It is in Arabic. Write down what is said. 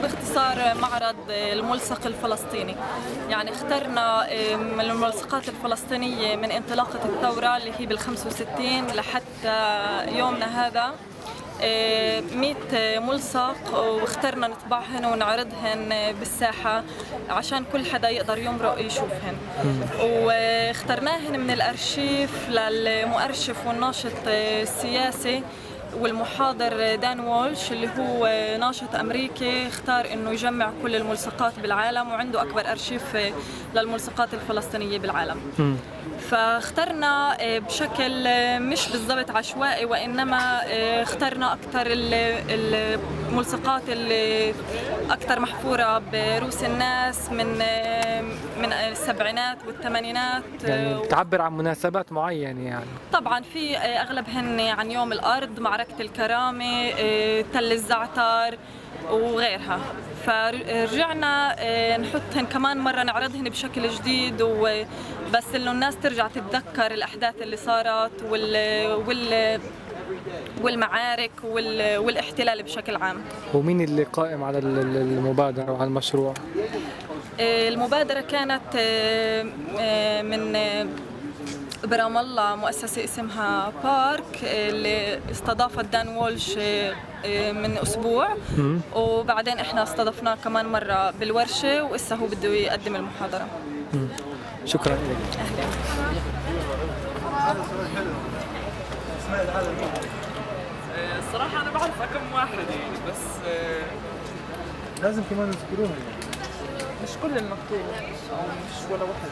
باختصار معرض الملصق الفلسطيني. يعني اخترنا من الملصقات الفلسطينية من انطلاقة الثورة اللي هي بال65 لحتى يومنا هذا 100 ملصق، واخترنا نطبعهن ونعرضهن بالساحة عشان كل حدا يقدر يمرق يشوفهن. واخترناهن من الأرشيف للمؤرشف والناشط السياسي والمحاضر دان وولش اللي هو ناشط أمريكي، اختار إنه يجمع كل الملصقات بالعالم وعنده أكبر أرشيف للملصقات الفلسطينية بالعالم. فاخترنا بشكل مش بالضبط عشوائي، وإنما اخترنا أكثر الملصقات اللي أكثر محفورة برؤوس الناس من السبعينات والثمانينات، يعني تعبر عن مناسبات معينة. يعني طبعا في أغلبهن عن يوم الأرض، معركة الكرامة، تل الزعتر وغيرها. فرجعنا نحطهن كمان مرة، نعرضهن بشكل جديد، وبس إنه الناس ترجع تتذكر الأحداث اللي صارت والمعارك والاحتلال بشكل عام. ومين اللي قائم على المبادرة وعلى المشروع؟ المبادرة كانت من برام الله، مؤسسة اسمها بارك اللي استضافت دان وولش من أسبوع، وبعدين إحنا استضفناه كمان مرة بالورشة، وإسا هو بده يقدم المحاضرة. شكرا لك. أهلا. الصراحة أنا بعرف كم واحد يعني، بس لازم كمان نذكروهم يعني. مش كل المكتوب أو مش ولا واحد.